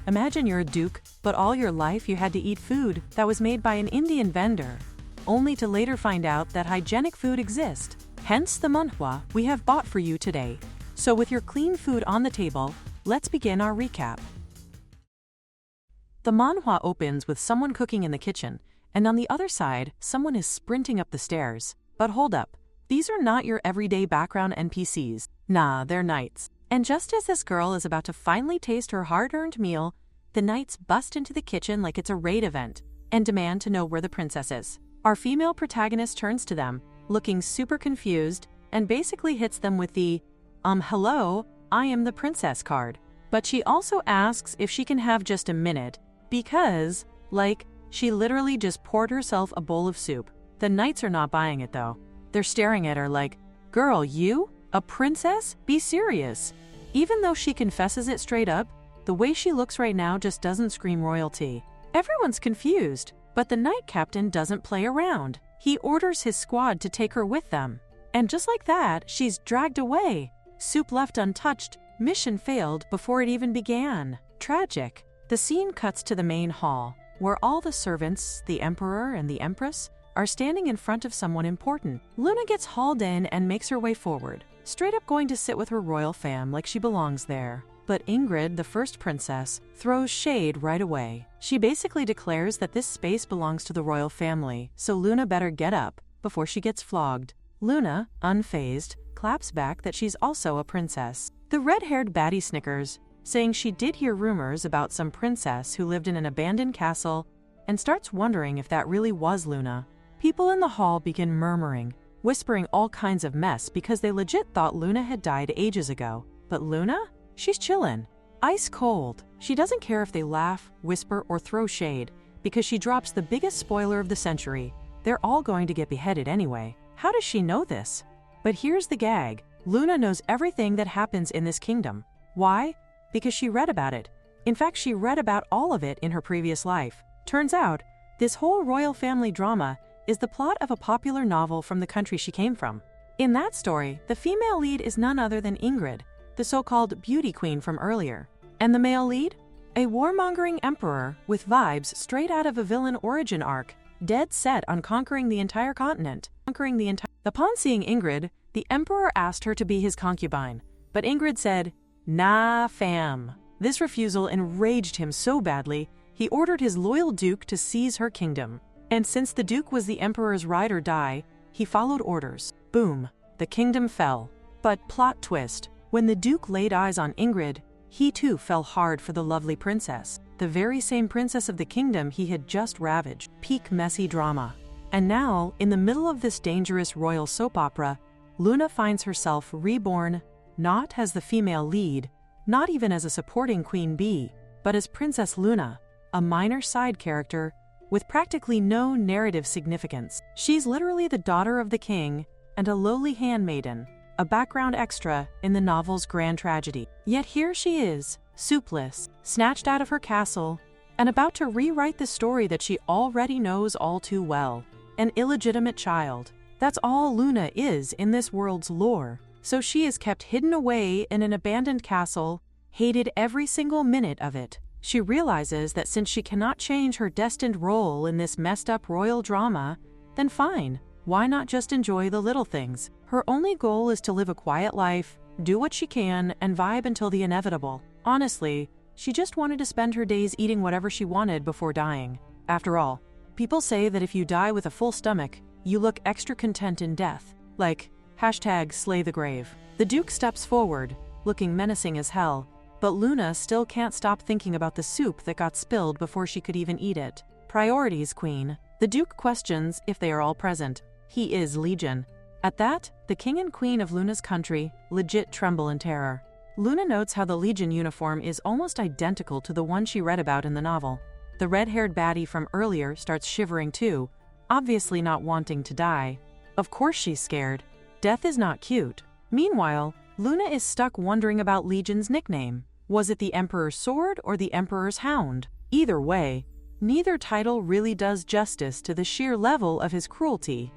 Imagine you're a duke, but all your life you had to eat food that was made by an Indian vendor, only to later find out that hygienic food exists. Hence the manhwa we have bought for you today. So with your clean food on the table, let's begin our recap. The manhwa opens with someone cooking in the kitchen, and on the other side, someone is sprinting up the stairs. But hold up, these are not your everyday background NPCs. Nah, they're knights. And just as this girl is about to finally taste her hard-earned meal, the knights bust into the kitchen like it's a raid event and demand to know where the princess is. Our female protagonist turns to them, looking super confused, and basically hits them with the, hello, I am the princess card. But she also asks if she can have just a minute, because, she literally just poured herself a bowl of soup. The knights are not buying it though. They're staring at her like, girl, you? A princess? Be serious. Even though she confesses it straight up, the way she looks right now just doesn't scream royalty. Everyone's confused, but the knight captain doesn't play around. He orders his squad to take her with them. And just like that, she's dragged away. Soup left untouched, mission failed before it even began. Tragic. The scene cuts to the main hall, where all the servants, the emperor and the empress, are standing in front of someone important. Luna gets hauled in and makes her way forward, straight up going to sit with her royal fam like she belongs there. But Ingrid, the first princess, throws shade right away. She basically declares that this space belongs to the royal family, so Luna better get up before she gets flogged. Luna, unfazed, claps back that she's also a princess. The red-haired baddie snickers, saying she did hear rumors about some princess who lived in an abandoned castle, and starts wondering if that really was Luna. People in the hall begin murmuring, whispering all kinds of mess because they legit thought Luna had died ages ago. But Luna? She's chillin'. Ice cold. She doesn't care if they laugh, whisper, or throw shade, because she drops the biggest spoiler of the century. They're all going to get beheaded anyway. How does she know this? But here's the gag. Luna knows everything that happens in this kingdom. Why? Because she read about it. In fact, she read about all of it in her previous life. Turns out, this whole royal family drama is the plot of a popular novel from the country she came from. In that story, the female lead is none other than Ingrid, the so-called beauty queen from earlier. And the male lead? A warmongering emperor with vibes straight out of a villain origin arc, dead set on conquering the entire continent. Upon seeing Ingrid, the emperor asked her to be his concubine, but Ingrid said, "Nah, fam." This refusal enraged him so badly, he ordered his loyal duke to seize her kingdom. And since the duke was the emperor's ride or die, he followed orders. Boom, the kingdom fell. But plot twist, when the duke laid eyes on Ingrid, he too fell hard for the lovely princess, the very same princess of the kingdom he had just ravaged. Peak messy drama. And now, in the middle of this dangerous royal soap opera, Luna finds herself reborn, not as the female lead, not even as a supporting queen bee, but as Princess Luna, a minor side character with practically no narrative significance. She's literally the daughter of the king and a lowly handmaiden, a background extra in the novel's grand tragedy. Yet here she is, soupless, snatched out of her castle, and about to rewrite the story that she already knows all too well. An illegitimate child. That's all Luna is in this world's lore. So she is kept hidden away in an abandoned castle, hated every single minute of it. She realizes that since she cannot change her destined role in this messed up royal drama, then fine, why not just enjoy the little things? Her only goal is to live a quiet life, do what she can, and vibe until the inevitable. Honestly, she just wanted to spend her days eating whatever she wanted before dying. After all, people say that if you die with a full stomach, you look extra content in death. #slay the grave. The Duke steps forward, looking menacing as hell, but Luna still can't stop thinking about the soup that got spilled before she could even eat it. Priorities, Queen. The Duke questions if they are all present. He is Legion. At that, the King and Queen of Luna's country legit tremble in terror. Luna notes how the Legion uniform is almost identical to the one she read about in the novel. The red-haired baddie from earlier starts shivering too, obviously not wanting to die. Of course she's scared. Death is not cute. Meanwhile, Luna is stuck wondering about Legion's nickname. Was it the Emperor's Sword or the Emperor's Hound? Either way, neither title really does justice to the sheer level of his cruelty.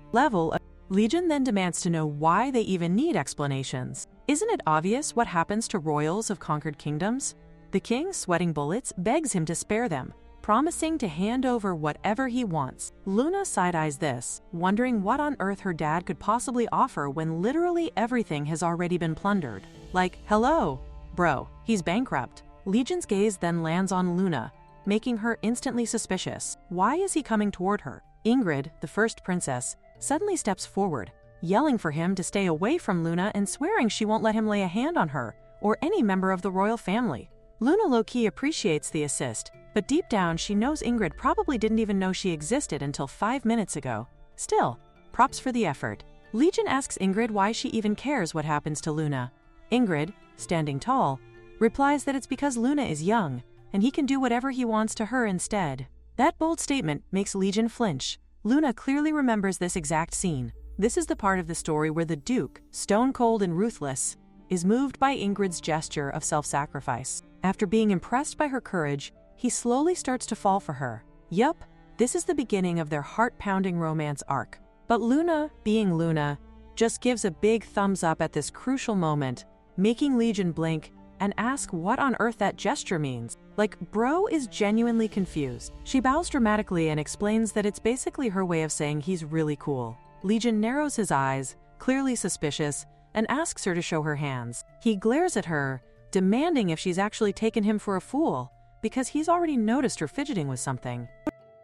Legion then demands to know why they even need explanations. Isn't it obvious what happens to royals of conquered kingdoms? The king, sweating bullets, begs him to spare them, promising to hand over whatever he wants. Luna side-eyes this, wondering what on earth her dad could possibly offer when literally everything has already been plundered. Like, hello, bro, he's bankrupt. Legion's gaze then lands on Luna, making her instantly suspicious. Why is he coming toward her? Ingrid, the first princess, suddenly steps forward, yelling for him to stay away from Luna and swearing she won't let him lay a hand on her or any member of the royal family. Luna low-key appreciates the assist, but deep down she knows Ingrid probably didn't even know she existed until 5 minutes ago. Still, props for the effort. Legion asks Ingrid why she even cares what happens to Luna. Ingrid, standing tall, replies that it's because Luna is young, and he can do whatever he wants to her instead. That bold statement makes Legion flinch. Luna clearly remembers this exact scene. This is the part of the story where the Duke, stone cold and ruthless, is moved by Ingrid's gesture of self-sacrifice. After being impressed by her courage, he slowly starts to fall for her. Yup, this is the beginning of their heart-pounding romance arc. But Luna, being Luna, just gives a big thumbs up at this crucial moment, making Legion blink and ask what on earth that gesture means. Like, bro is genuinely confused. She bows dramatically and explains that it's basically her way of saying he's really cool. Legion narrows his eyes, clearly suspicious, and asks her to show her hands. He glares at her, demanding if she's actually taken him for a fool, because he's already noticed her fidgeting with something.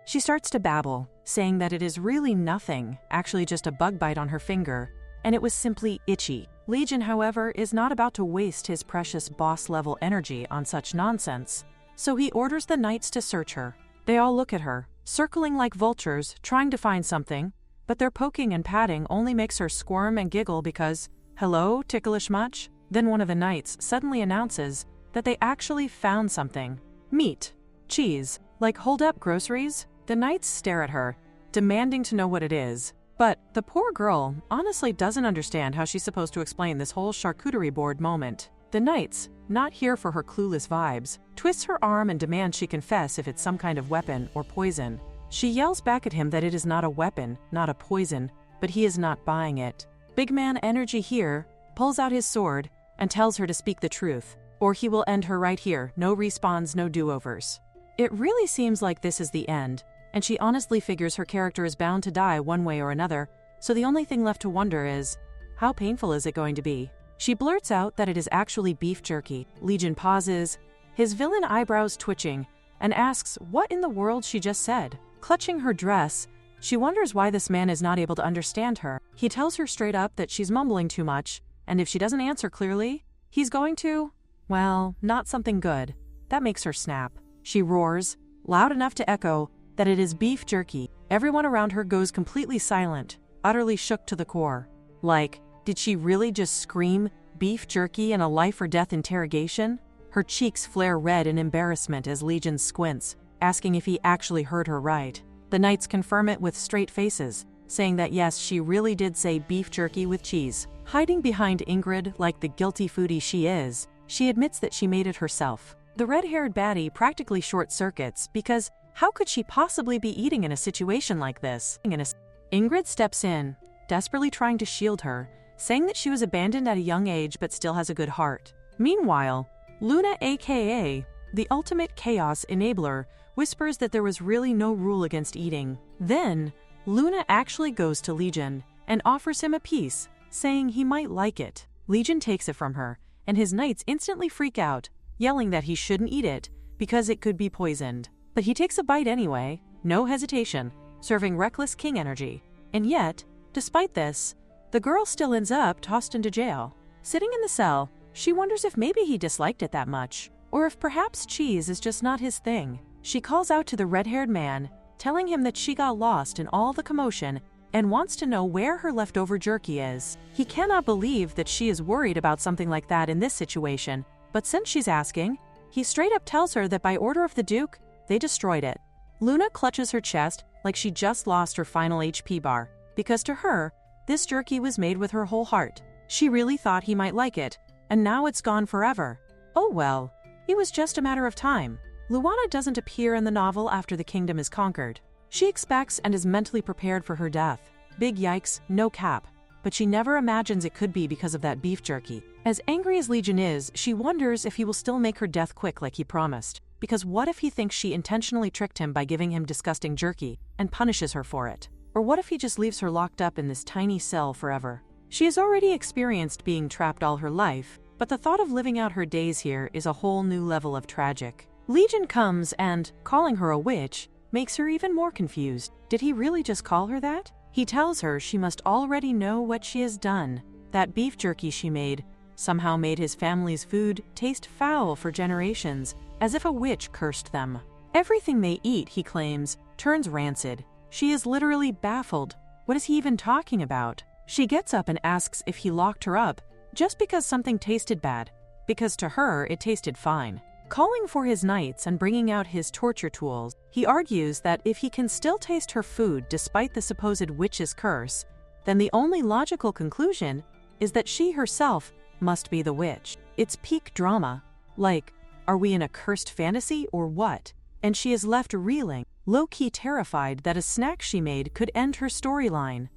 She starts to babble, saying that it is really nothing, actually just a bug bite on her finger, and it was simply itchy. Legion, however, is not about to waste his precious boss-level energy on such nonsense, so he orders the knights to search her. They all look at her, circling like vultures, trying to find something, but their poking and patting only makes her squirm and giggle because, hello, ticklish much? Then one of the knights suddenly announces that they actually found something. Meat. Cheese. Like, hold up, groceries? The knights stare at her, demanding to know what it is. But the poor girl honestly doesn't understand how she's supposed to explain this whole charcuterie board moment. The knights, not here for her clueless vibes, twists her arm and demands she confess if it's some kind of weapon or poison. She yells back at him that it is not a weapon, not a poison, but he is not buying it. Big man energy here pulls out his sword and tells her to speak the truth, or he will end her right here, no respawns, no do-overs. It really seems like this is the end, and she honestly figures her character is bound to die one way or another, so the only thing left to wonder is, how painful is it going to be? She blurts out that it is actually beef jerky. Legion pauses, his villain eyebrows twitching, and asks what in the world she just said. Clutching her dress, she wonders why this man is not able to understand her. He tells her straight up that she's mumbling too much, and if she doesn't answer clearly, he's going to, well, not something good. That makes her snap. She roars, loud enough to echo, that it is beef jerky. Everyone around her goes completely silent, utterly shook to the core. Like, did she really just scream beef jerky in a life-or-death interrogation? Her cheeks flare red in embarrassment as Legion squints, asking if he actually heard her right. The knights confirm it with straight faces, saying that yes, she really did say beef jerky with cheese. Hiding behind Ingrid like the guilty foodie she is, she admits that she made it herself. The red-haired baddie practically short-circuits because how could she possibly be eating in a situation like this? Ingrid steps in, desperately trying to shield her, saying that she was abandoned at a young age but still has a good heart. Meanwhile, Luna, aka the ultimate chaos enabler, whispers that there was really no rule against eating. Then, Luna actually goes to Legion and offers him a piece, saying he might like it. Legion takes it from her, and his knights instantly freak out, yelling that he shouldn't eat it because it could be poisoned. But he takes a bite anyway, no hesitation, serving reckless king energy. And yet, despite this, the girl still ends up tossed into jail. Sitting in the cell, she wonders if maybe he disliked it that much, or if perhaps cheese is just not his thing. She calls out to the red-haired man, telling him that she got lost in all the commotion and wants to know where her leftover jerky is. He cannot believe that she is worried about something like that in this situation, but since she's asking, he straight up tells her that by order of the Duke, they destroyed it. Luna clutches her chest like she just lost her final HP bar, because to her, this jerky was made with her whole heart. She really thought he might like it, and now it's gone forever. Oh well, it was just a matter of time. Luana doesn't appear in the novel after the kingdom is conquered. She expects and is mentally prepared for her death. Big yikes, no cap. But she never imagines it could be because of that beef jerky. As angry as Legion is, she wonders if he will still make her death quick like he promised. Because what if he thinks she intentionally tricked him by giving him disgusting jerky and punishes her for it? Or what if he just leaves her locked up in this tiny cell forever? She has already experienced being trapped all her life, but the thought of living out her days here is a whole new level of tragic. Legion comes and, calling her a witch, makes her even more confused. Did he really just call her that? He tells her she must already know what she has done. That beef jerky she made somehow made his family's food taste foul for generations, as if a witch cursed them. Everything they eat, he claims, turns rancid. She is literally baffled. What is he even talking about? She gets up and asks if he locked her up just because something tasted bad, because to her it tasted fine. Calling for his knights and bringing out his torture tools, he argues that if he can still taste her food despite the supposed witch's curse, then the only logical conclusion is that she herself must be the witch. It's peak drama. Like, are we in a cursed fantasy or what? And she is left reeling, low-key terrified that a snack she made could end her storyline.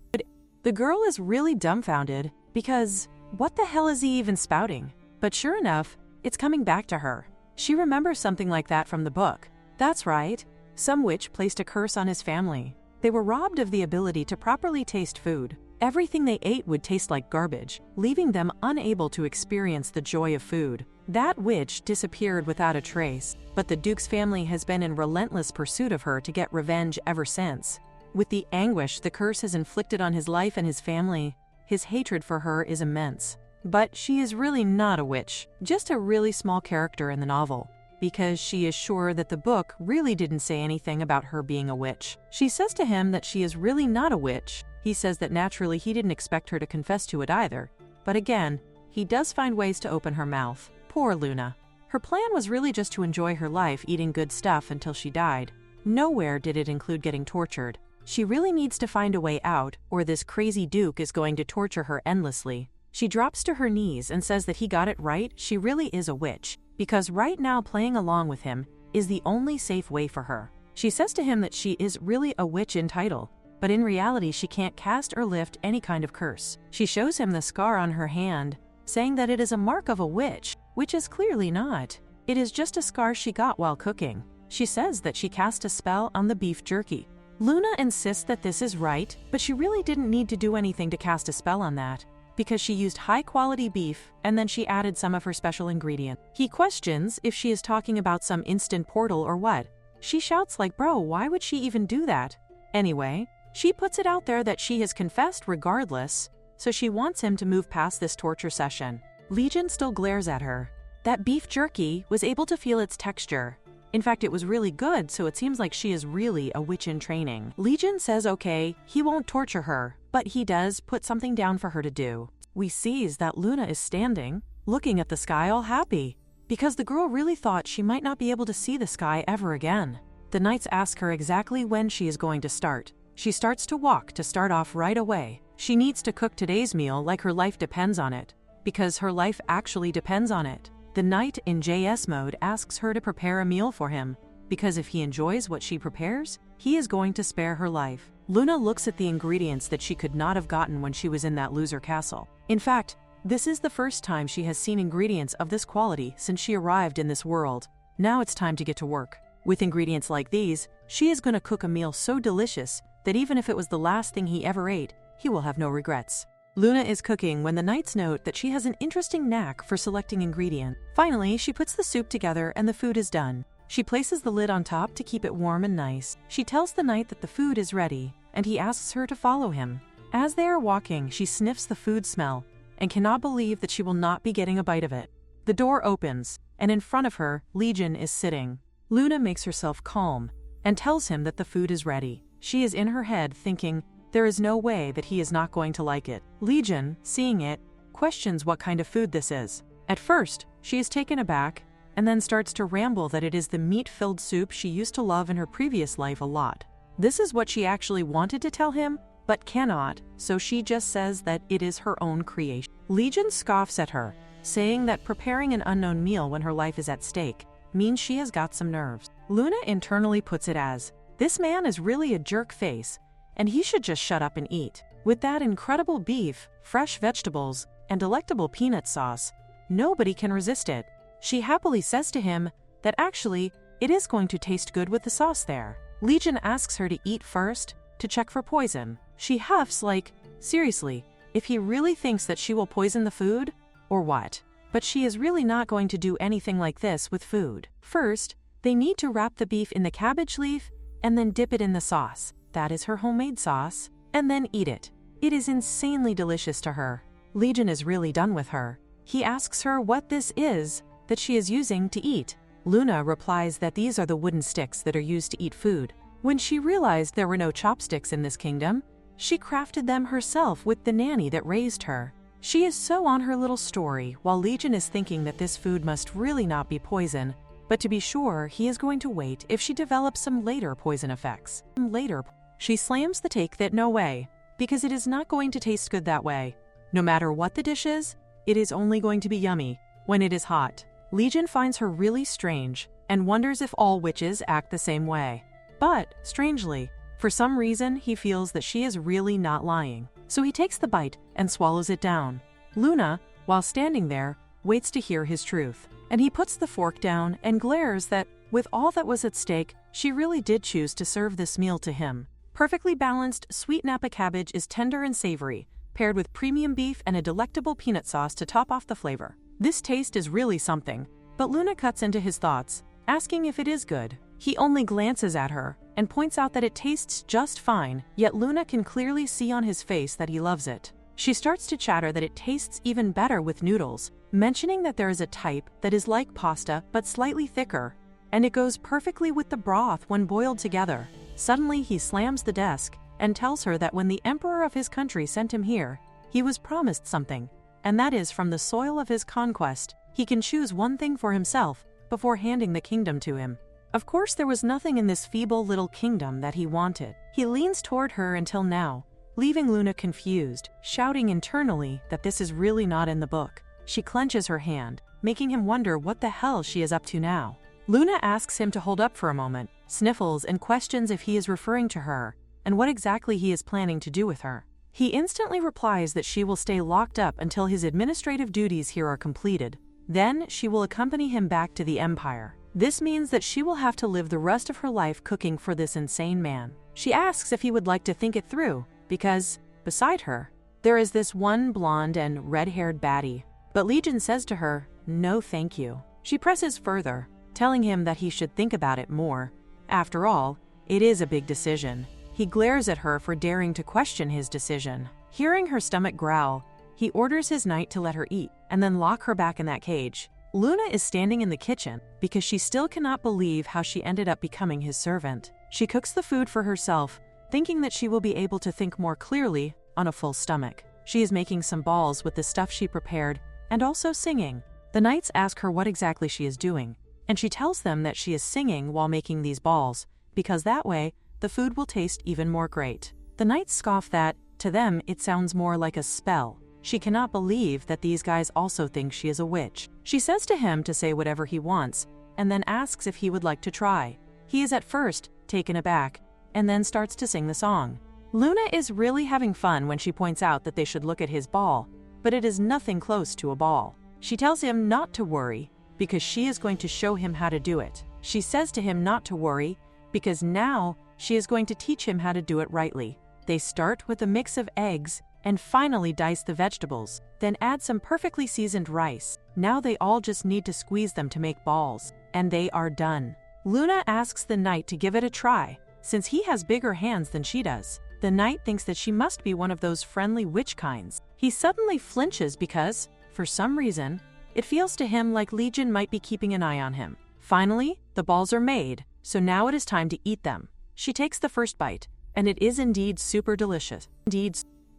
The girl is really dumbfounded because what the hell is he even spouting? But sure enough, it's coming back to her. She remembers something like that from the book. That's right. Some witch placed a curse on his family. They were robbed of the ability to properly taste food. Everything they ate would taste like garbage, leaving them unable to experience the joy of food. That witch disappeared without a trace, but the Duke's family has been in relentless pursuit of her to get revenge ever since. With the anguish the curse has inflicted on his life and his family, his hatred for her is immense. But she is really not a witch, just a really small character in the novel, because she is sure that the book really didn't say anything about her being a witch. She says to him that she is really not a witch. He says that naturally he didn't expect her to confess to it either, but again, he does find ways to open her mouth. Poor Luna. Her plan was really just to enjoy her life eating good stuff until she died. Nowhere did it include getting tortured. She really needs to find a way out, or this crazy Duke is going to torture her endlessly. She drops to her knees and says that he got it right, she really is a witch, because right now playing along with him is the only safe way for her. She says to him that she is really a witch in title, but in reality she can't cast or lift any kind of curse. She shows him the scar on her hand, saying that it is a mark of a witch, which is clearly not. It is just a scar she got while cooking. She says that she cast a spell on the beef jerky. Luna insists that this is right, but she really didn't need to do anything to cast a spell on that, because she used high-quality beef and then she added some of her special ingredient. He questions if she is talking about some instant portal or what. She shouts like, bro, why would she even do that? Anyway, she puts it out there that she has confessed regardless, so she wants him to move past this torture session. Legion still glares at her. That beef jerky was able to feel its texture. In fact, it was really good, so it seems like she is really a witch in training. Legion says okay, he won't torture her, but he does put something down for her to do. We sees that Luna is standing, looking at the sky all happy, because the girl really thought she might not be able to see the sky ever again. The knights ask her exactly when she is going to start. She starts to walk to start off right away. She needs to cook today's meal like her life depends on it, because her life actually depends on it. The knight in JS mode asks her to prepare a meal for him, because if he enjoys what she prepares, he is going to spare her life. Luna looks at the ingredients that she could not have gotten when she was in that loser castle. In fact, this is the first time she has seen ingredients of this quality since she arrived in this world. Now it's time to get to work. With ingredients like these, she is going to cook a meal so delicious that even if it was the last thing he ever ate, he will have no regrets. Luna is cooking when the knights note that she has an interesting knack for selecting ingredients. Finally, she puts the soup together and the food is done. She places the lid on top to keep it warm and nice. She tells the knight that the food is ready, and he asks her to follow him. As they are walking, she sniffs the food smell and cannot believe that she will not be getting a bite of it. The door opens, and in front of her, Legion is sitting. Luna makes herself calm and tells him that the food is ready. She is in her head thinking, there is no way that he is not going to like it. Legion, seeing it, questions what kind of food this is. At first, she is taken aback and then starts to ramble that it is the meat-filled soup she used to love in her previous life a lot. This is what she actually wanted to tell him, but cannot, so she just says that it is her own creation. Legion scoffs at her, saying that preparing an unknown meal when her life is at stake means she has got some nerves. Luna internally puts it as, this man is really a jerk face, and he should just shut up and eat. With that incredible beef, fresh vegetables, and delectable peanut sauce, nobody can resist it. She happily says to him that actually, it is going to taste good with the sauce there. Legion asks her to eat first, to check for poison. She huffs like, seriously, if he really thinks that she will poison the food, or what? But she is really not going to do anything like this with food. First, they need to wrap the beef in the cabbage leaf and then dip it in the sauce. That is her homemade sauce, and then eat it. It is insanely delicious to her. Legion is really done with her. He asks her what this is that she is using to eat. Luna replies that these are the wooden sticks that are used to eat food. When she realized there were no chopsticks in this kingdom, she crafted them herself with the nanny that raised her. She is so on her little story, while Legion is thinking that this food must really not be poison, but to be sure, he is going to wait if she develops some later poison effects. Later, she slams the take that no way, because it is not going to taste good that way. No matter what the dish is, it is only going to be yummy when it is hot. Legion finds her really strange and wonders if all witches act the same way. But, strangely, for some reason he feels that she is really not lying. So he takes the bite and swallows it down. Luna, while standing there, waits to hear his truth. And he puts the fork down and glares that, with all that was at stake, she really did choose to serve this meal to him. Perfectly balanced, sweet Napa cabbage is tender and savory, paired with premium beef and a delectable peanut sauce to top off the flavor. This taste is really something, but Luna cuts into his thoughts, asking if it is good. He only glances at her and points out that it tastes just fine, yet Luna can clearly see on his face that he loves it. She starts to chatter that it tastes even better with noodles, mentioning that there is a type that is like pasta but slightly thicker, and it goes perfectly with the broth when boiled together. Suddenly he slams the desk and tells her that when the emperor of his country sent him here, he was promised something, and that is from the soil of his conquest, he can choose one thing for himself before handing the kingdom to him. Of course, there was nothing in this feeble little kingdom that he wanted. He leans toward her until now, leaving Luna confused, shouting internally that this is really not in the book. She clenches her hand, making him wonder what the hell she is up to now. Luna asks him to hold up for a moment, sniffles and questions if he is referring to her, and what exactly he is planning to do with her. He instantly replies that she will stay locked up until his administrative duties here are completed. Then she will accompany him back to the Empire. This means that she will have to live the rest of her life cooking for this insane man. She asks if he would like to think it through, because, beside her, there is this one blonde and red-haired baddie. But Legion says to her, no thank you. She presses further, telling him that he should think about it more. After all, it is a big decision. He glares at her for daring to question his decision. Hearing her stomach growl, he orders his knight to let her eat, and then lock her back in that cage. Luna is standing in the kitchen because she still cannot believe how she ended up becoming his servant. She cooks the food for herself, thinking that she will be able to think more clearly on a full stomach. She is making some balls with the stuff she prepared and also singing. The knights ask her what exactly she is doing, and she tells them that she is singing while making these balls, because that way the food will taste even more great. The knights scoff that, to them, it sounds more like a spell. She cannot believe that these guys also think she is a witch. She says to him to say whatever he wants, and then asks if he would like to try. He is at first taken aback, and then starts to sing the song. Luna is really having fun when she points out that they should look at his ball, but it is nothing close to a ball. She tells him not to worry, because she is going to show him how to do it. She says to him not to worry, because now she is going to teach him how to do it rightly. They start with a mix of eggs, and finally dice the vegetables, then add some perfectly seasoned rice. Now they all just need to squeeze them to make balls, and they are done. Luna asks the knight to give it a try, since he has bigger hands than she does. The knight thinks that she must be one of those friendly witch kinds. He suddenly flinches because, for some reason, it feels to him like Legion might be keeping an eye on him. Finally, the balls are made, so now it is time to eat them. She takes the first bite, and it is indeed super delicious.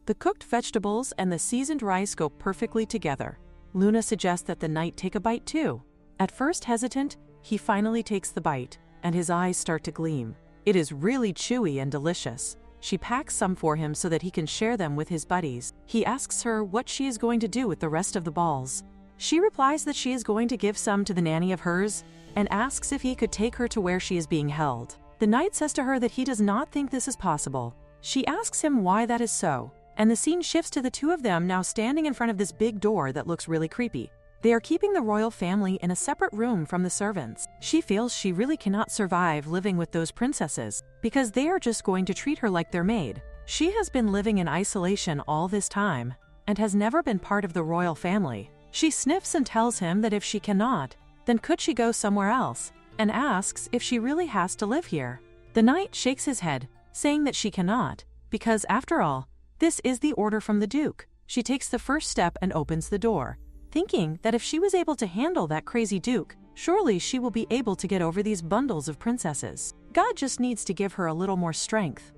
The cooked vegetables and the seasoned rice go perfectly together. Luna suggests that the knight take a bite too. At first hesitant, he finally takes the bite, and his eyes start to gleam. It is really chewy and delicious. She packs some for him so that he can share them with his buddies. He asks her what she is going to do with the rest of the balls. She replies that she is going to give some to the nanny of hers, and asks if he could take her to where she is being held. The knight says to her that he does not think this is possible. She asks him why that is so, and the scene shifts to the two of them now standing in front of this big door that looks really creepy. They are keeping the royal family in a separate room from the servants. She feels she really cannot survive living with those princesses because they are just going to treat her like their maid. She has been living in isolation all this time and has never been part of the royal family. She sniffs and tells him that if she cannot, then could she go somewhere else, and asks if she really has to live here. The knight shakes his head, saying that she cannot, because after all, this is the order from the Duke. She takes the first step and opens the door, thinking that if she was able to handle that crazy Duke, surely she will be able to get over these bundles of princesses. God just needs to give her a little more strength.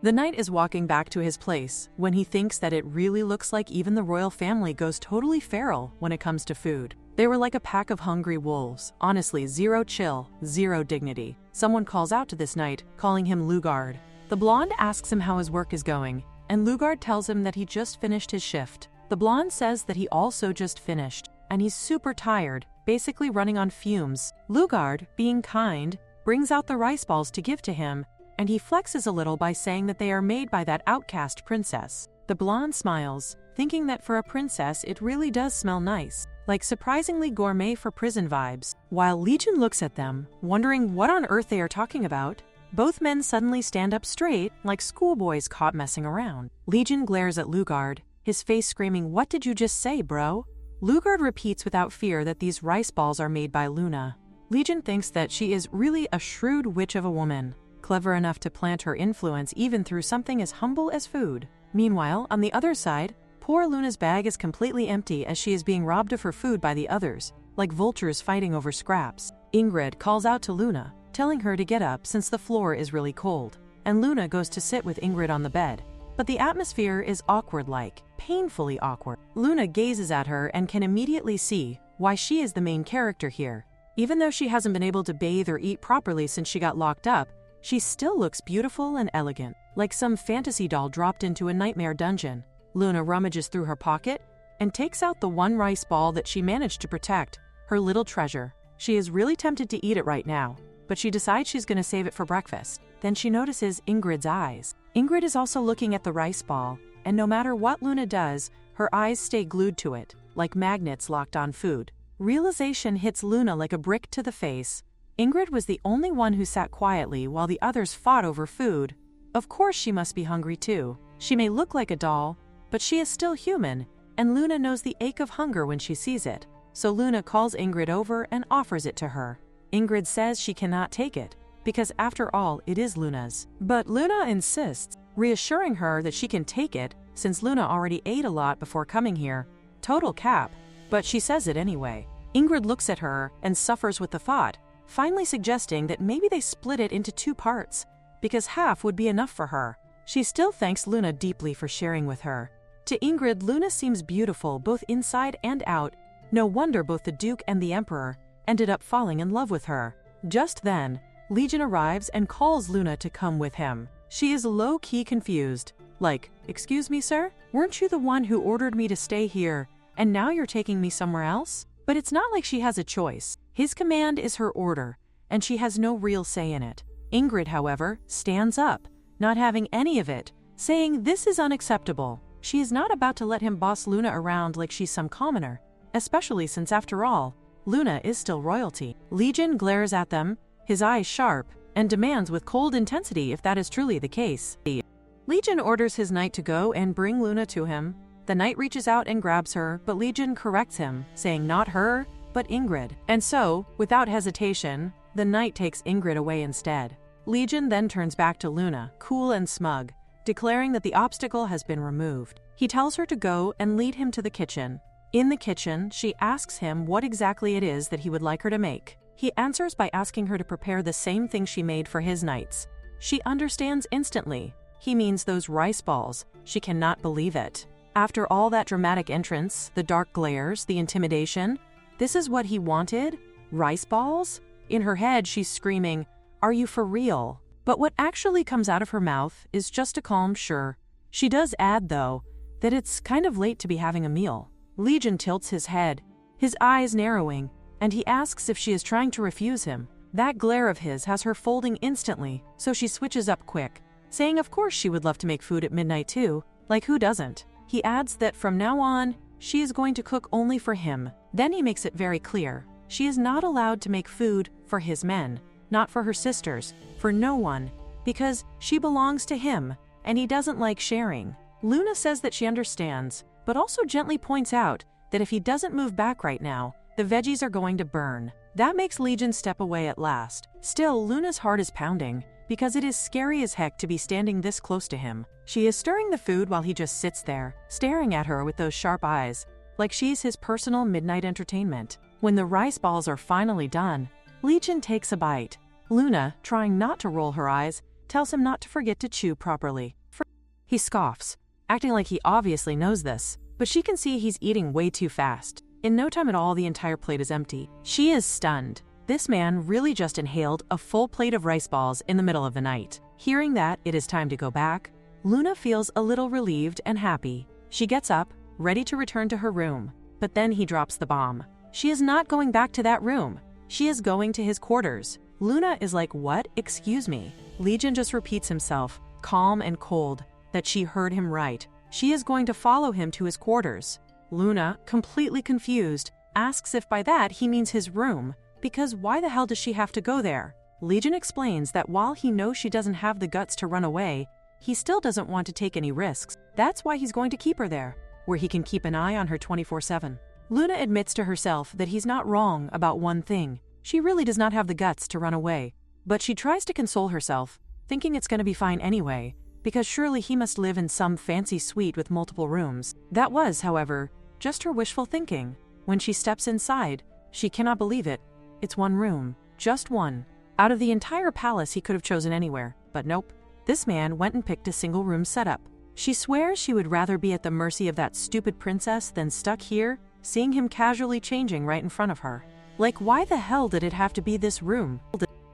The knight is walking back to his place when he thinks that it really looks like even the royal family goes totally feral when it comes to food. They were like a pack of hungry wolves. Honestly, zero chill, zero dignity. Someone calls out to this knight, calling him Lugard. The blonde asks him how his work is going, and Lugard tells him that he just finished his shift. The blonde says that he also just finished, and he's super tired, basically running on fumes. Lugard, being kind, brings out the rice balls to give to him, and he flexes a little by saying that they are made by that outcast princess. The blonde smiles, thinking that for a princess it really does smell nice, like surprisingly gourmet for prison vibes. While Legion looks at them, wondering what on earth they are talking about, both men suddenly stand up straight, like schoolboys caught messing around. Legion glares at Lugard, his face screaming, "What did you just say, bro?" Lugard repeats without fear that these rice balls are made by Luna. Legion thinks that she is really a shrewd witch of a woman, clever enough to plant her influence even through something as humble as food. Meanwhile, on the other side, poor Luna's bag is completely empty as she is being robbed of her food by the others, like vultures fighting over scraps. Ingrid calls out to Luna, telling her to get up since the floor is really cold, and Luna goes to sit with Ingrid on the bed. But the atmosphere is awkward-like, painfully awkward. Luna gazes at her and can immediately see why she is the main character here. Even though she hasn't been able to bathe or eat properly since she got locked up, she still looks beautiful and elegant, like some fantasy doll dropped into a nightmare dungeon. Luna rummages through her pocket and takes out the one rice ball that she managed to protect, her little treasure. She is really tempted to eat it right now, but she decides she's going to save it for breakfast. Then she notices Ingrid's eyes. Ingrid is also looking at the rice ball, and no matter what Luna does, her eyes stay glued to it, like magnets locked on food. Realization hits Luna like a brick to the face. Ingrid was the only one who sat quietly while the others fought over food. Of course she must be hungry too. She may look like a doll, but she is still human, and Luna knows the ache of hunger when she sees it. So Luna calls Ingrid over and offers it to her. Ingrid says she cannot take it, because after all, it is Luna's. But Luna insists, reassuring her that she can take it since Luna already ate a lot before coming here. Total cap, but she says it anyway. Ingrid looks at her and suffers with the thought, finally suggesting that maybe they split it into 2 parts, because half would be enough for her. She still thanks Luna deeply for sharing with her. To Ingrid, Luna seems beautiful both inside and out. No wonder both the Duke and the Emperor ended up falling in love with her. Just then, Legion arrives and calls Luna to come with him. She is low-key confused, like, "Excuse me, sir? Weren't you the one who ordered me to stay here, and now you're taking me somewhere else?" But it's not like she has a choice. His command is her order, and she has no real say in it. Ingrid, however, stands up, not having any of it, saying this is unacceptable. She is not about to let him boss Luna around like she's some commoner, especially since, after all, Luna is still royalty. Legion glares at them, his eyes sharp, and demands with cold intensity if that is truly the case. Legion orders his knight to go and bring Luna to him. The knight reaches out and grabs her, but Legion corrects him, saying not her, but Ingrid. And so, without hesitation, the knight takes Ingrid away instead. Legion then turns back to Luna, cool and smug, declaring that the obstacle has been removed. He tells her to go and lead him to the kitchen. In the kitchen, she asks him what exactly it is that he would like her to make. He answers by asking her to prepare the same thing she made for his knights. She understands instantly. He means those rice balls. She cannot believe it. After all that dramatic entrance, the dark glares, the intimidation, this is what he wanted? Rice balls? In her head, she's screaming, "Are you for real?" But what actually comes out of her mouth is just a calm sure. She does add, though, that it's kind of late to be having a meal. Legion tilts his head, his eyes narrowing, and he asks if she is trying to refuse him. That glare of his has her folding instantly, so she switches up quick, saying of course she would love to make food at midnight too, like who doesn't? He adds that from now on, she is going to cook only for him, Then he makes it very clear, she is not allowed to make food for his men, not for her sisters, for no one, because she belongs to him, and he doesn't like sharing. Luna says that she understands, but also gently points out that if he doesn't move back right now, the veggies are going to burn. That makes Legion step away at last. Still, Luna's heart is pounding, because it is scary as heck to be standing this close to him. She is stirring the food while he just sits there, staring at her with those sharp eyes, like she's his personal midnight entertainment. When the rice balls are finally done, Legion takes a bite. Luna, trying not to roll her eyes, tells him not to forget to chew properly. He scoffs, acting like he obviously knows this, but she can see he's eating way too fast. In no time at all, the entire plate is empty. She is stunned. This man really just inhaled a full plate of rice balls in the middle of the night. Hearing that it is time to go back, Luna feels a little relieved and happy. She gets up, ready to return to her room, but then he drops the bomb. She is not going back to that room. She is going to his quarters. Luna is like, "What? Excuse me." Legion just repeats himself, calm and cold, that she heard him right. She is going to follow him to his quarters. Luna, completely confused, asks if by that he means his room, because why the hell does she have to go there? Legion explains that while he knows she doesn't have the guts to run away, he still doesn't want to take any risks. That's why he's going to keep her there, where he can keep an eye on her 24/7. Luna admits to herself that he's not wrong about one thing. She really does not have the guts to run away. But she tries to console herself, thinking it's going to be fine anyway, because surely he must live in some fancy suite with multiple rooms. That was, however, just her wishful thinking. When she steps inside, she cannot believe it. It's one room, just one. Out of the entire palace he could have chosen anywhere, but nope. This man went and picked a single room setup. She swears she would rather be at the mercy of that stupid princess than stuck here, seeing him casually changing right in front of her. Like, why the hell did it have to be this room?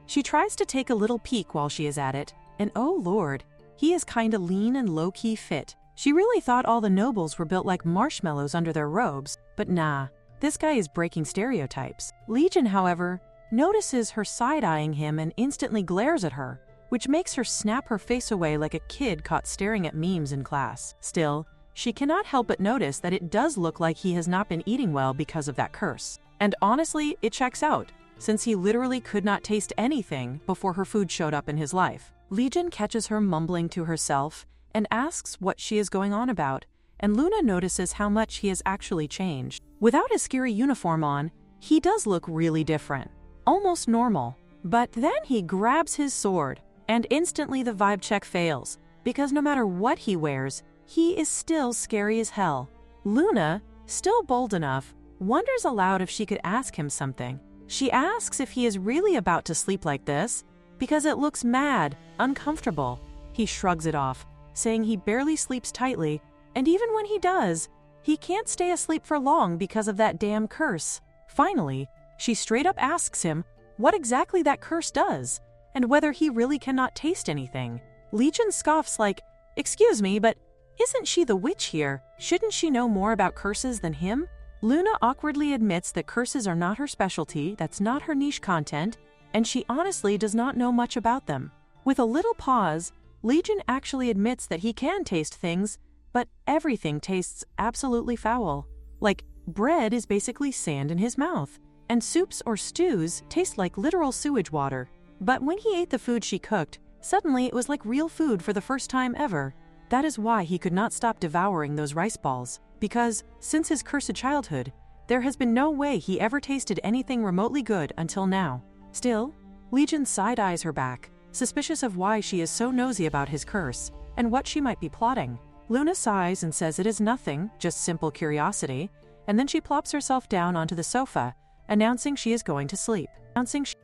She tries to take a little peek while she is at it, and oh lord, he is kinda lean and low-key fit. She really thought all the nobles were built like marshmallows under their robes, but nah, this guy is breaking stereotypes. Legion, however, notices her side-eyeing him and instantly glares at her, which makes her snap her face away like a kid caught staring at memes in class. Still, she cannot help but notice that it does look like he has not been eating well because of that curse. And honestly, it checks out, since he literally could not taste anything before her food showed up in his life. Legion catches her mumbling to herself and asks what she is going on about, and Luna notices how much he has actually changed. Without his scary uniform on, he does look really different, almost normal. But then he grabs his sword, and instantly the vibe check fails, because no matter what he wears, he is still scary as hell. Luna, still bold enough, wonders aloud if she could ask him something. She asks if he is really about to sleep like this, because it looks mad, uncomfortable. He shrugs it off, saying he barely sleeps tightly, and even when he does, he can't stay asleep for long because of that damn curse. Finally, she straight up asks him what exactly that curse does, and whether he really cannot taste anything. Legion scoffs like, "Excuse me, but isn't she the witch here? Shouldn't she know more about curses than him?" Luna awkwardly admits that curses are not her specialty, that's not her niche content, and she honestly does not know much about them. With a little pause, Legion actually admits that he can taste things, but everything tastes absolutely foul. Like, bread is basically sand in his mouth, and soups or stews taste like literal sewage water. But when he ate the food she cooked, suddenly it was like real food for the first time ever. That is why he could not stop devouring those rice balls, because, since his cursed childhood, there has been no way he ever tasted anything remotely good until now. Still, Legion side-eyes her back, suspicious of why she is so nosy about his curse, and what she might be plotting. Luna sighs and says it is nothing, just simple curiosity, and then she plops herself down onto the sofa, announcing she is going to sleep.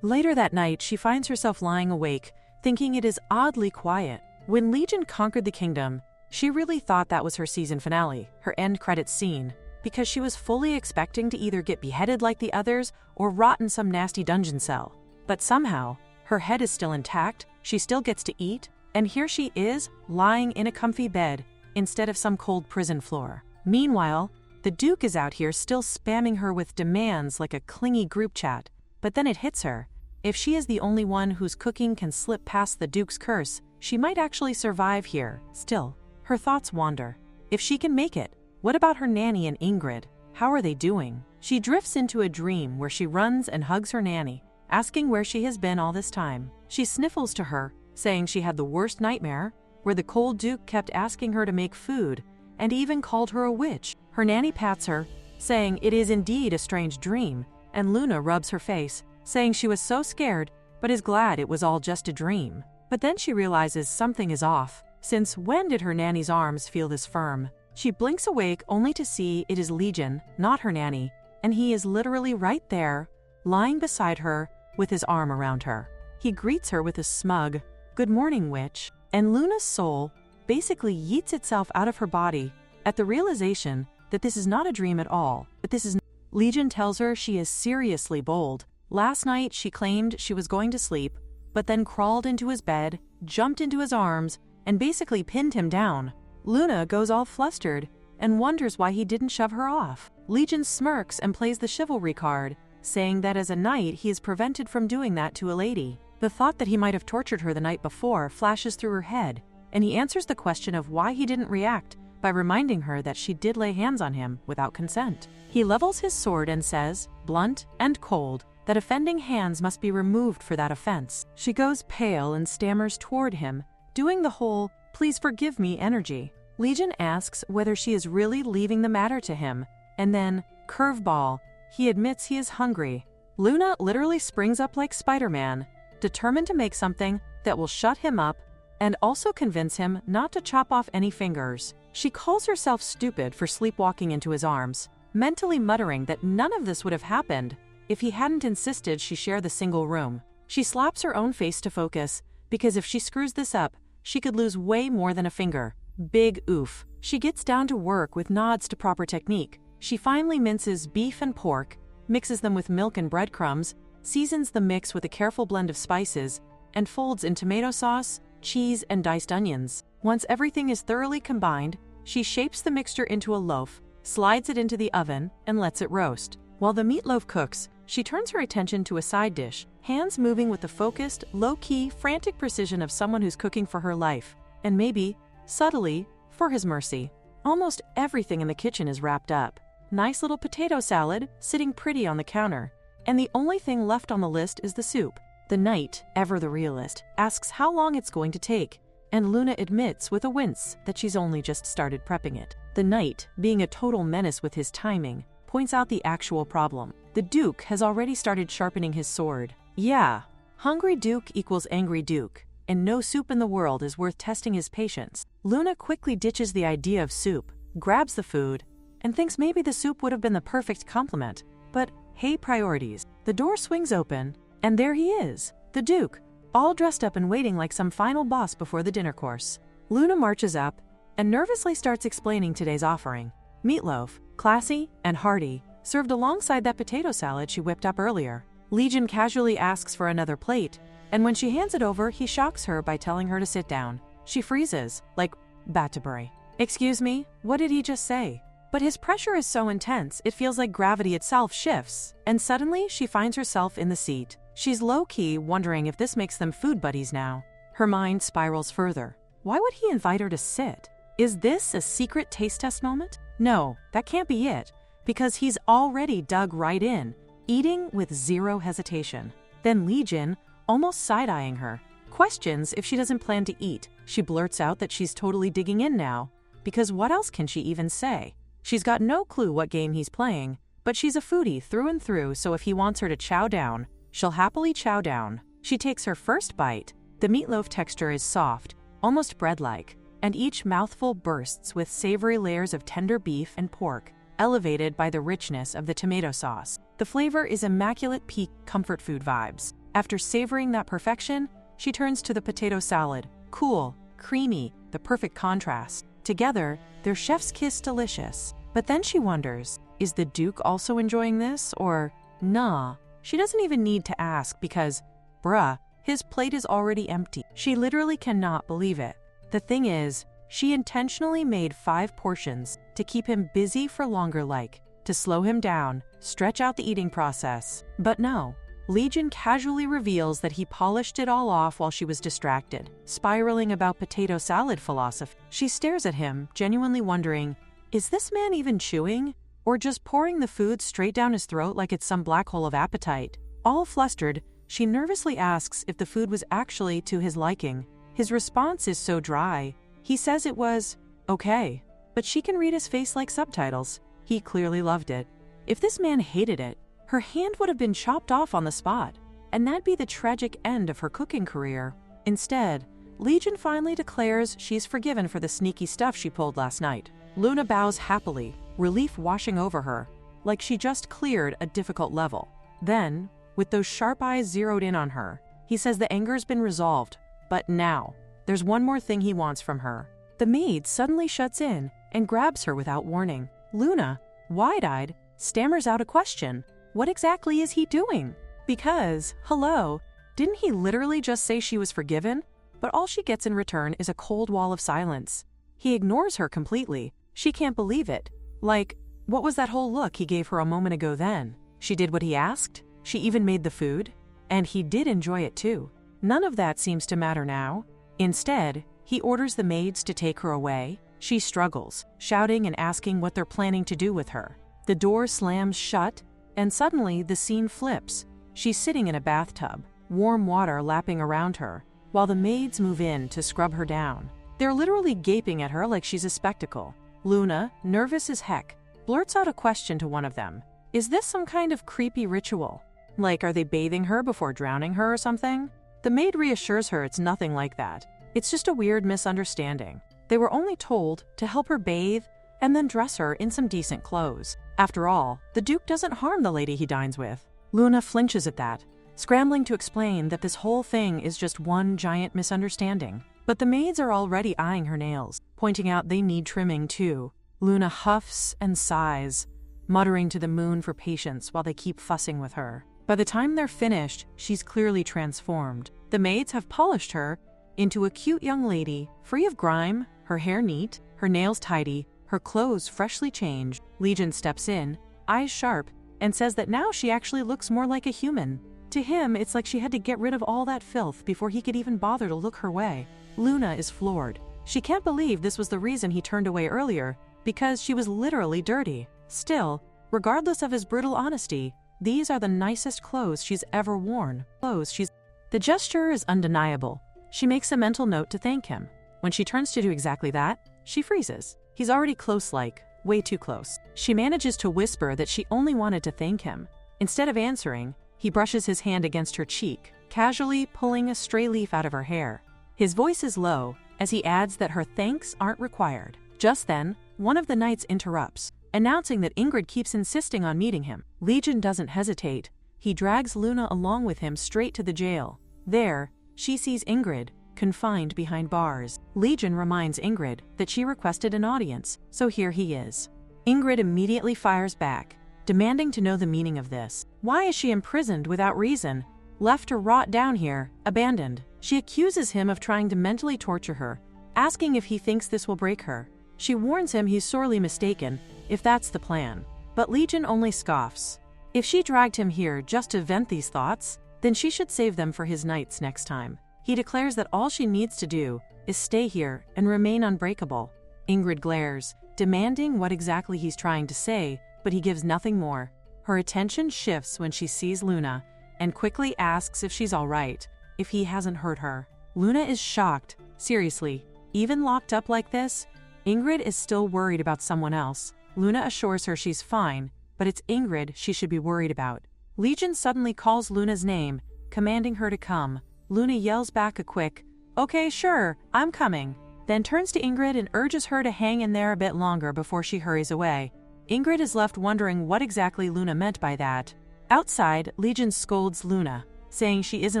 Later that night, she finds herself lying awake, thinking it is oddly quiet. When Legion conquered the kingdom, she really thought that was her season finale, her end credits scene, because she was fully expecting to either get beheaded like the others or rot in some nasty dungeon cell. But somehow, her head is still intact, she still gets to eat, and here she is, lying in a comfy bed, instead of some cold prison floor. Meanwhile, the Duke is out here still spamming her with demands like a clingy group chat, but then it hits her. If she is the only one whose cooking can slip past the Duke's curse, she might actually survive here. Still, her thoughts wander. If she can make it, what about her nanny and Ingrid? How are they doing? She drifts into a dream where she runs and hugs her nanny, asking where she has been all this time. She sniffles to her, saying she had the worst nightmare, where the cold Duke kept asking her to make food, and even called her a witch. Her nanny pats her, saying it is indeed a strange dream, and Luna rubs her face, saying she was so scared, but is glad it was all just a dream. But then she realizes something is off, since when did her nanny's arms feel this firm? She blinks awake only to see it is Legion, not her nanny, and he is literally right there, lying beside her, with his arm around her. He greets her with a smug, "Good morning, witch," and Luna's soul basically yeets itself out of her body at the realization that this is not a dream at all, but this is Legion tells her she is seriously bold. Last night she claimed she was going to sleep, but then crawled into his bed, jumped into his arms, and basically pinned him down. Luna goes all flustered and wonders why he didn't shove her off. Legion smirks and plays the chivalry card, saying that as a knight he is prevented from doing that to a lady. The thought that he might have tortured her the night before flashes through her head, and he answers the question of why he didn't react by reminding her that she did lay hands on him without consent. He levels his sword and says, blunt and cold, that offending hands must be removed for that offense. She goes pale and stammers toward him, doing the whole "please forgive me" energy. Legion asks whether she is really leaving the matter to him, and then, curveball, he admits he is hungry. Luna literally springs up like Spider-Man, determined to make something that will shut him up and also convince him not to chop off any fingers. She calls herself stupid for sleepwalking into his arms, mentally muttering that none of this would have happened if he hadn't insisted she share the single room. She slaps her own face to focus, because if she screws this up, she could lose way more than a finger. Big oof. She gets down to work with nods to proper technique. She finally minces beef and pork, mixes them with milk and breadcrumbs, seasons the mix with a careful blend of spices, and folds in tomato sauce, cheese, and diced onions. Once everything is thoroughly combined, she shapes the mixture into a loaf, slides it into the oven, and lets it roast. While the meatloaf cooks, she turns her attention to a side dish, hands moving with the focused, low-key, frantic precision of someone who's cooking for her life, and maybe, subtly, for his mercy. Almost everything in the kitchen is wrapped up. Nice little potato salad, sitting pretty on the counter, and the only thing left on the list is the soup. The knight, ever the realist, asks how long it's going to take, and Luna admits with a wince that she's only just started prepping it. The knight, being a total menace with his timing, points out the actual problem. The Duke has already started sharpening his sword. Yeah, hungry Duke equals angry Duke, and no soup in the world is worth testing his patience. Luna quickly ditches the idea of soup, grabs the food, and thinks maybe the soup would have been the perfect complement, but hey, priorities. The door swings open, and there he is, the Duke, all dressed up and waiting like some final boss before the dinner course. Luna marches up and nervously starts explaining today's offering. Meatloaf, classy and hearty, served alongside that potato salad she whipped up earlier. Legion casually asks for another plate, and when she hands it over, he shocks her by telling her to sit down. She freezes, like Batterbury. Excuse me, what did he just say? But his pressure is so intense, it feels like gravity itself shifts, and suddenly she finds herself in the seat. She's low-key wondering if this makes them food buddies now. Her mind spirals further. Why would he invite her to sit? Is this a secret taste test moment? No, that can't be it, because he's already dug right in, eating with zero hesitation. Then Legion, almost side-eyeing her, questions if she doesn't plan to eat. She blurts out that she's totally digging in now, because what else can she even say? She's got no clue what game he's playing, but she's a foodie through and through, so if he wants her to chow down, she'll happily chow down. She takes her first bite. The meatloaf texture is soft, almost bread-like, and each mouthful bursts with savory layers of tender beef and pork, elevated by the richness of the tomato sauce. The flavor is immaculate peak comfort food vibes. After savoring that perfection, she turns to the potato salad. Cool, creamy, the perfect contrast. Together, their chef's kiss delicious. But then she wonders, is the Duke also enjoying this, or nah? She doesn't even need to ask because, bruh, his plate is already empty. She literally cannot believe it. The thing is, she intentionally made 5 portions to keep him busy for longer, like, to slow him down, stretch out the eating process. But no, Legion casually reveals that he polished it all off while she was distracted, spiraling about potato salad philosophy. She stares at him, genuinely wondering, is this man even chewing? or just pouring the food straight down his throat like it's some black hole of appetite. All flustered, she nervously asks if the food was actually to his liking. His response is so dry. He says it was okay, but she can read his face like subtitles. He clearly loved it. If this man hated it, her hand would have been chopped off on the spot, and that'd be the tragic end of her cooking career. Instead, Legion finally declares she's forgiven for the sneaky stuff she pulled last night. Luna bows happily, relief washing over her, like she just cleared a difficult level. Then, with those sharp eyes zeroed in on her, he says the anger's been resolved, but now, there's one more thing he wants from her. The maid suddenly shuts in and grabs her without warning. Luna, wide-eyed, stammers out a question. What exactly is he doing? Because, hello, didn't he literally just say she was forgiven? But all she gets in return is a cold wall of silence. He ignores her completely. She can't believe it. Like, what was that whole look he gave her a moment ago then? She did what he asked? She even made the food? And he did enjoy it too. None of that seems to matter now. Instead, he orders the maids to take her away. She struggles, shouting and asking what they're planning to do with her. The door slams shut, and suddenly the scene flips. She's sitting in a bathtub, warm water lapping around her, while the maids move in to scrub her down. They're literally gaping at her like she's a spectacle. Luna, nervous as heck, blurts out a question to one of them. Is this some kind of creepy ritual? Like, are they bathing her before drowning her or something? The maid reassures her it's nothing like that. It's just a weird misunderstanding. They were only told to help her bathe and then dress her in some decent clothes. After all, the Duke doesn't harm the lady he dines with. Luna flinches at that, scrambling to explain that this whole thing is just one giant misunderstanding. But the maids are already eyeing her nails, pointing out they need trimming too. Luna huffs and sighs, muttering to the moon for patience while they keep fussing with her. By the time they're finished, she's clearly transformed. The maids have polished her into a cute young lady, free of grime, her hair neat, her nails tidy, her clothes freshly changed. Legion steps in, eyes sharp, and says that now she actually looks more like a human. To him, it's like she had to get rid of all that filth before he could even bother to look her way. Luna is floored. She can't believe this was the reason he turned away earlier, because she was literally dirty. Still, regardless of his brutal honesty, these are the nicest clothes she's ever worn. The gesture is undeniable. She makes a mental note to thank him. When she turns to do exactly that, she freezes. He's already close-like, way too close. She manages to whisper that she only wanted to thank him. Instead of answering, he brushes his hand against her cheek, casually pulling a stray leaf out of her hair. His voice is low, as he adds that her thanks aren't required. Just then, one of the knights interrupts, announcing that Ingrid keeps insisting on meeting him. Legion doesn't hesitate. He drags Luna along with him straight to the jail. There, she sees Ingrid, confined behind bars. Legion reminds Ingrid that she requested an audience, so here he is. Ingrid immediately fires back, demanding to know the meaning of this. Why is she imprisoned without reason, left to rot down here, abandoned? She accuses him of trying to mentally torture her, asking if he thinks this will break her. She warns him he's sorely mistaken, if that's the plan. But Legion only scoffs. If she dragged him here just to vent these thoughts, then she should save them for his knights next time. He declares that all she needs to do is stay here and remain unbreakable. Ingrid glares, demanding what exactly he's trying to say, but he gives nothing more. Her attention shifts when she sees Luna, and quickly asks if she's all right, if he hasn't hurt her. Luna is shocked. Seriously, even locked up like this, Ingrid is still worried about someone else. Luna assures her she's fine, but it's Ingrid she should be worried about. Legion suddenly calls Luna's name, commanding her to come. Luna yells back a quick, "Okay, sure, I'm coming," then turns to Ingrid and urges her to hang in there a bit longer before she hurries away. Ingrid is left wondering what exactly Luna meant by that. Outside, Legion scolds Luna, saying she isn't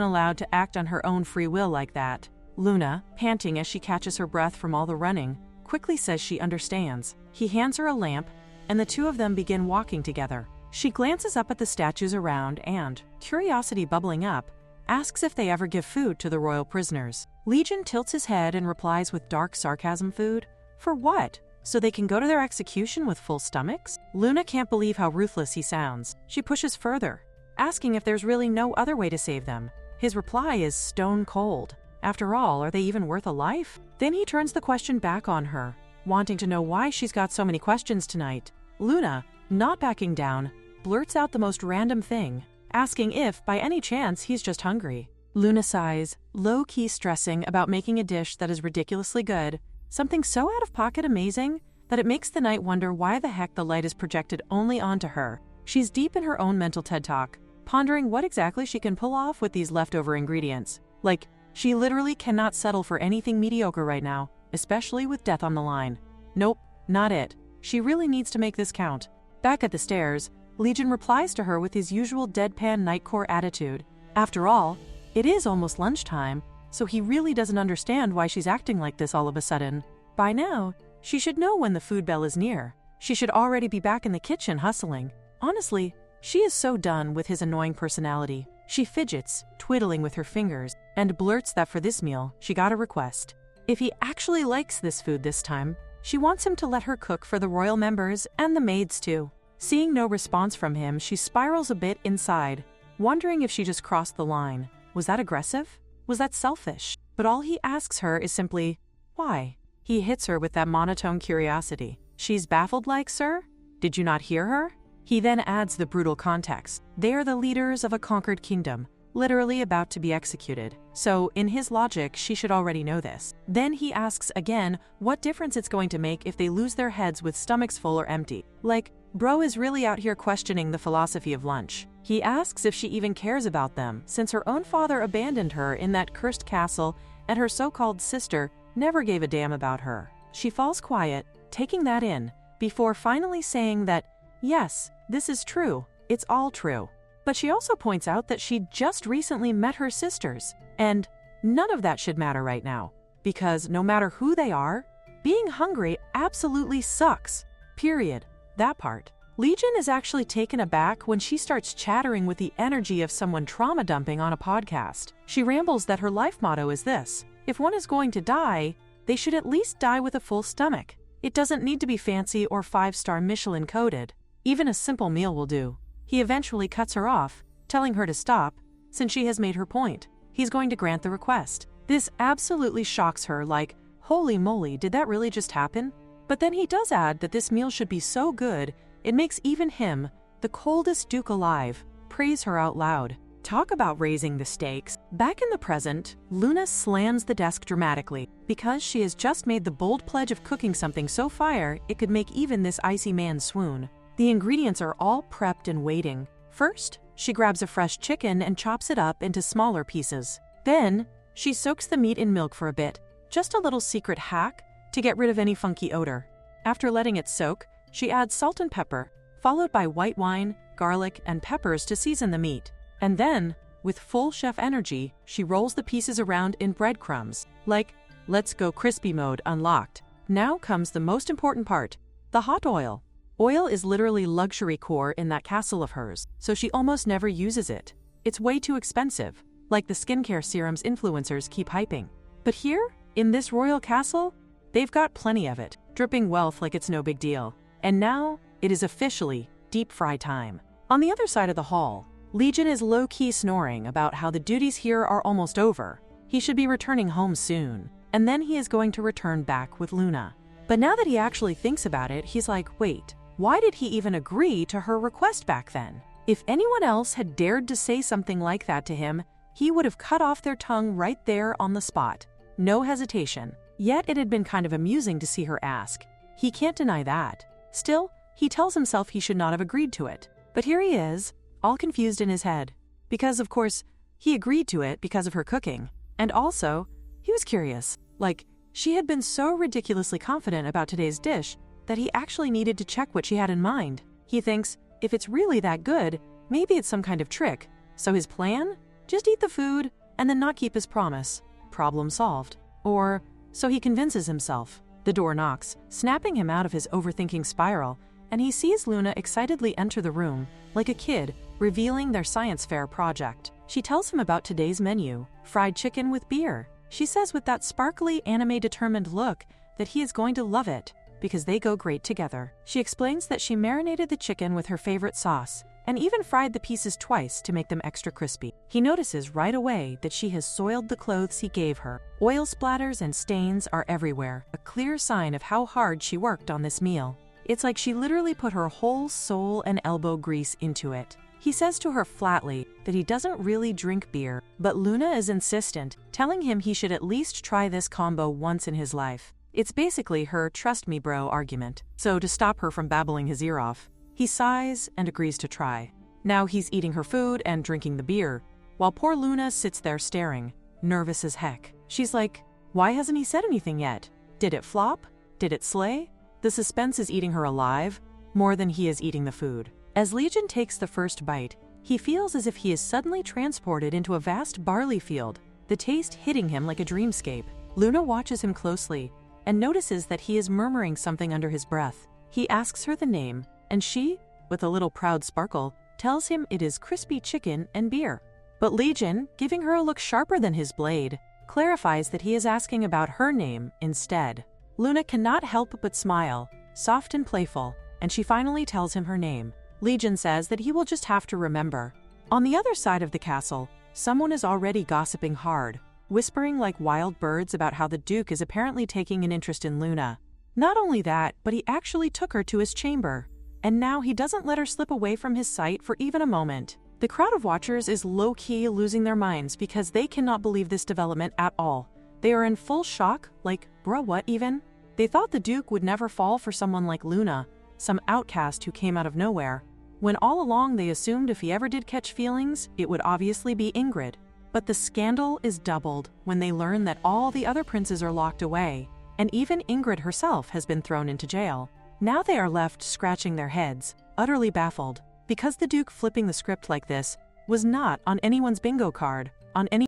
allowed to act on her own free will like that. Luna, panting as she catches her breath from all the running, quickly says she understands. He hands her a lamp, and the two of them begin walking together. She glances up at the statues around and, curiosity bubbling up, asks if they ever give food to the royal prisoners. Legion tilts his head and replies with dark sarcasm, "Food? For what? So they can go to their execution with full stomachs?" Luna can't believe how ruthless he sounds. She pushes further, asking if there's really no other way to save them. His reply is stone cold. After all, are they even worth a life? Then he turns the question back on her, wanting to know why she's got so many questions tonight. Luna, not backing down, blurts out the most random thing, asking if, by any chance, he's just hungry. Luna sighs, low-key stressing about making a dish that is ridiculously good, something so out-of-pocket amazing that it makes the night wonder why the heck the light is projected only onto her. She's deep in her own mental TED Talk, pondering what exactly she can pull off with these leftover ingredients. Like, she literally cannot settle for anything mediocre right now, especially with death on the line. Nope, not it. She really needs to make this count. Back at the stairs, Legion replies to her with his usual deadpan nightcore attitude. After all, it is almost lunchtime, so he really doesn't understand why she's acting like this all of a sudden. By now, she should know when the food bell is near. She should already be back in the kitchen hustling. Honestly, she is so done with his annoying personality. She fidgets, twiddling with her fingers, and blurts that for this meal, she got a request. If he actually likes this food this time, she wants him to let her cook for the royal members and the maids too. Seeing no response from him, she spirals a bit inside, wondering if she just crossed the line. Was that aggressive? Was that selfish? But all he asks her is simply, why? He hits her with that monotone curiosity. She's baffled like, sir? Did you not hear her? He then adds the brutal context. They are the leaders of a conquered kingdom, literally about to be executed. So, in his logic, she should already know this. Then he asks again what difference it's going to make if they lose their heads with stomachs full or empty. Like, bro is really out here questioning the philosophy of lunch. He asks if she even cares about them, since her own father abandoned her in that cursed castle and her so-called sister never gave a damn about her. She falls quiet, taking that in, before finally saying that, yes, this is true, it's all true. But she also points out that she just recently met her sisters, and none of that should matter right now, because no matter who they are, being hungry absolutely sucks. Period. That part. Legion is actually taken aback when she starts chattering with the energy of someone trauma dumping on a podcast. She rambles that her life motto is this: if one is going to die, they should at least die with a full stomach. It doesn't need to be fancy or 5-star Michelin coded. Even a simple meal will do. He eventually cuts her off, telling her to stop, since she has made her point. He's going to grant the request. This absolutely shocks her, like, holy moly, did that really just happen? But then he does add that this meal should be so good, it makes even him, the coldest duke alive, praise her out loud. Talk about raising the stakes. Back in the present, Luna slams the desk dramatically, because she has just made the bold pledge of cooking something so fire it could make even this icy man swoon. The ingredients are all prepped and waiting. First, she grabs a fresh chicken and chops it up into smaller pieces. Then, she soaks the meat in milk for a bit, just a little secret hack to get rid of any funky odor. After letting it soak, she adds salt and pepper, followed by white wine, garlic, and peppers to season the meat. And then, with full chef energy, she rolls the pieces around in breadcrumbs, like, let's go crispy mode unlocked. Now comes the most important part, the hot oil. Oil is literally luxury core in that castle of hers, so she almost never uses it. It's way too expensive, like the skincare serums influencers keep hyping. But here, in this royal castle, they've got plenty of it, dripping wealth like it's no big deal. And now, it is officially deep fry time. On the other side of the hall, Legion is low-key snoring about how the duties here are almost over. He should be returning home soon, and then he is going to return back with Luna. But now that he actually thinks about it, he's like, wait, why did he even agree to her request back then? If anyone else had dared to say something like that to him, he would have cut off their tongue right there on the spot. No hesitation. Yet it had been kind of amusing to see her ask. He can't deny that. Still, he tells himself he should not have agreed to it. But here he is, all confused in his head. Because, of course, he agreed to it because of her cooking. And also, he was curious. Like, she had been so ridiculously confident about today's dish that he actually needed to check what she had in mind. He thinks, if it's really that good, maybe it's some kind of trick. So his plan? Just eat the food and then not keep his promise. Problem solved. Or so he convinces himself. The door knocks, snapping him out of his overthinking spiral, and he sees Luna excitedly enter the room, like a kid, revealing their science fair project. She tells him about today's menu, fried chicken with beer. She says with that sparkly, anime-determined look that he is going to love it, because they go great together. She explains that she marinated the chicken with her favorite sauce, and even fried the pieces twice to make them extra crispy. He notices right away that she has soiled the clothes he gave her. Oil splatters and stains are everywhere, a clear sign of how hard she worked on this meal. It's like she literally put her whole soul and elbow grease into it. He says to her flatly that he doesn't really drink beer, but Luna is insistent, telling him he should at least try this combo once in his life. It's basically her "trust me bro" argument. So to stop her from babbling his ear off, he sighs and agrees to try. Now he's eating her food and drinking the beer, while poor Luna sits there staring, nervous as heck. She's like, why hasn't he said anything yet? Did it flop? Did it slay? The suspense is eating her alive, more than he is eating the food. As Legion takes the first bite, he feels as if he is suddenly transported into a vast barley field, the taste hitting him like a dreamscape. Luna watches him closely and notices that he is murmuring something under his breath. He asks her the name, and she, with a little proud sparkle, tells him it is crispy chicken and beer. But Legion, giving her a look sharper than his blade, clarifies that he is asking about her name instead. Luna cannot help but smile, soft and playful, and she finally tells him her name. Legion says that he will just have to remember. On the other side of the castle, someone is already gossiping hard, whispering like wild birds about how the Duke is apparently taking an interest in Luna. Not only that, but he actually took her to his chamber, and now he doesn't let her slip away from his sight for even a moment. The crowd of watchers is low-key losing their minds because they cannot believe this development at all. They are in full shock, like, bruh, what even? They thought the Duke would never fall for someone like Luna, some outcast who came out of nowhere, when all along they assumed if he ever did catch feelings, it would obviously be Ingrid. But the scandal is doubled when they learn that all the other princes are locked away, and even Ingrid herself has been thrown into jail. Now they are left scratching their heads, utterly baffled, because the Duke flipping the script like this was not on anyone's bingo card.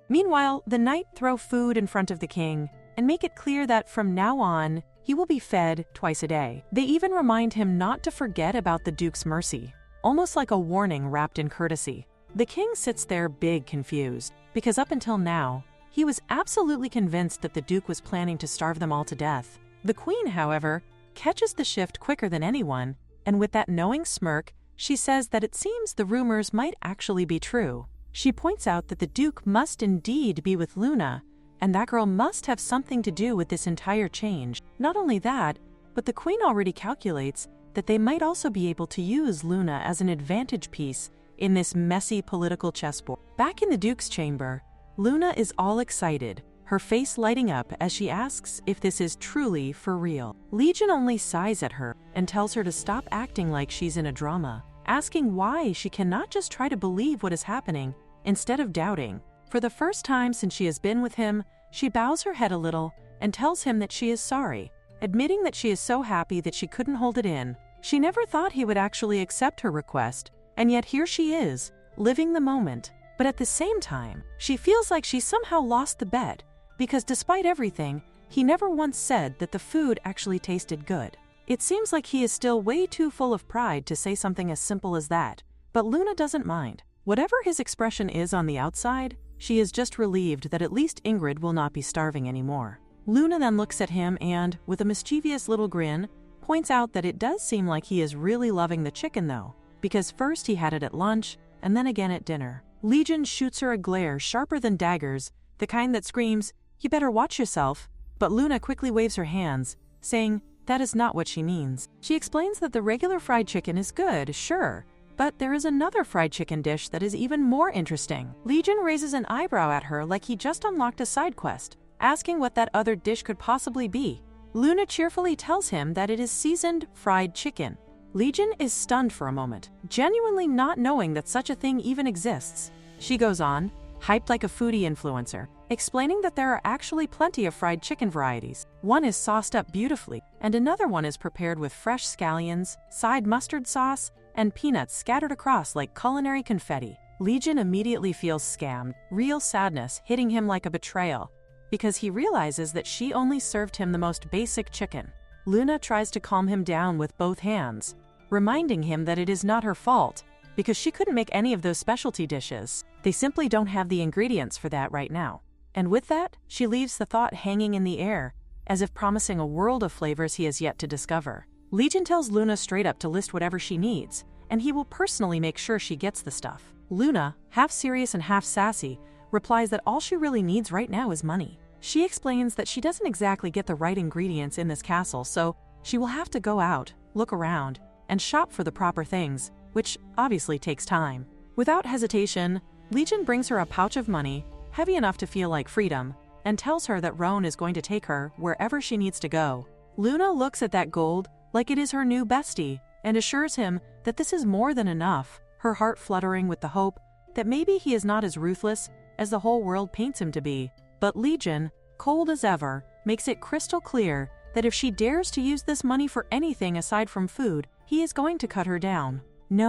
Meanwhile, the knight throw food in front of the king and make it clear that from now on, he will be fed twice a day. They even remind him not to forget about the Duke's mercy, almost like a warning wrapped in courtesy. The king sits there big confused, because up until now, he was absolutely convinced that the Duke was planning to starve them all to death. The queen, however, catches the shift quicker than anyone, and with that knowing smirk, she says that it seems the rumors might actually be true. She points out that the Duke must indeed be with Luna, and that girl must have something to do with this entire change. Not only that, but the queen already calculates that they might also be able to use Luna as an advantage piece in this messy political chessboard. Back in the Duke's chamber, Luna is all excited, her face lighting up as she asks if this is truly for real. Legion only sighs at her and tells her to stop acting like she's in a drama, asking why she cannot just try to believe what is happening instead of doubting. For the first time since she has been with him, she bows her head a little and tells him that she is sorry, admitting that she is so happy that she couldn't hold it in. She never thought he would actually accept her request, and yet here she is, living the moment. But at the same time, she feels like she somehow lost the bet, because despite everything, he never once said that the food actually tasted good. It seems like he is still way too full of pride to say something as simple as that, but Luna doesn't mind. Whatever his expression is on the outside, she is just relieved that at least Ingrid will not be starving anymore. Luna then looks at him and, with a mischievous little grin, points out that it does seem like he is really loving the chicken though, because first he had it at lunch and then again at dinner. Legion shoots her a glare sharper than daggers, the kind that screams, "You better watch yourself," but Luna quickly waves her hands, saying that is not what she means. She explains that the regular fried chicken is good, sure, but there is another fried chicken dish that is even more interesting. Legion raises an eyebrow at her like he just unlocked a side quest, asking what that other dish could possibly be. Luna cheerfully tells him that it is seasoned fried chicken. Legion is stunned for a moment, genuinely not knowing that such a thing even exists. She goes on, hyped like a foodie influencer, explaining that there are actually plenty of fried chicken varieties. One is sauced up beautifully, and another one is prepared with fresh scallions, side mustard sauce, and peanuts scattered across like culinary confetti. Legion immediately feels scammed, real sadness hitting him like a betrayal, because he realizes that she only served him the most basic chicken. Luna tries to calm him down with both hands, reminding him that it is not her fault, because she couldn't make any of those specialty dishes. They simply don't have the ingredients for that right now. And with that, she leaves the thought hanging in the air, as if promising a world of flavors he has yet to discover. Legion tells Luna straight up to list whatever she needs, and he will personally make sure she gets the stuff. Luna, half serious and half sassy, replies that all she really needs right now is money. She explains that she doesn't exactly get the right ingredients in this castle, so she will have to go out, look around, and shop for the proper things, which obviously takes time. Without hesitation, Legion brings her a pouch of money, heavy enough to feel like freedom, and tells her that Roan is going to take her wherever she needs to go. Luna looks at that gold like it is her new bestie and assures him that this is more than enough, her heart fluttering with the hope that maybe he is not as ruthless as the whole world paints him to be. But Legion, cold as ever, makes it crystal clear that if she dares to use this money for anything aside from food, he is going to cut her down.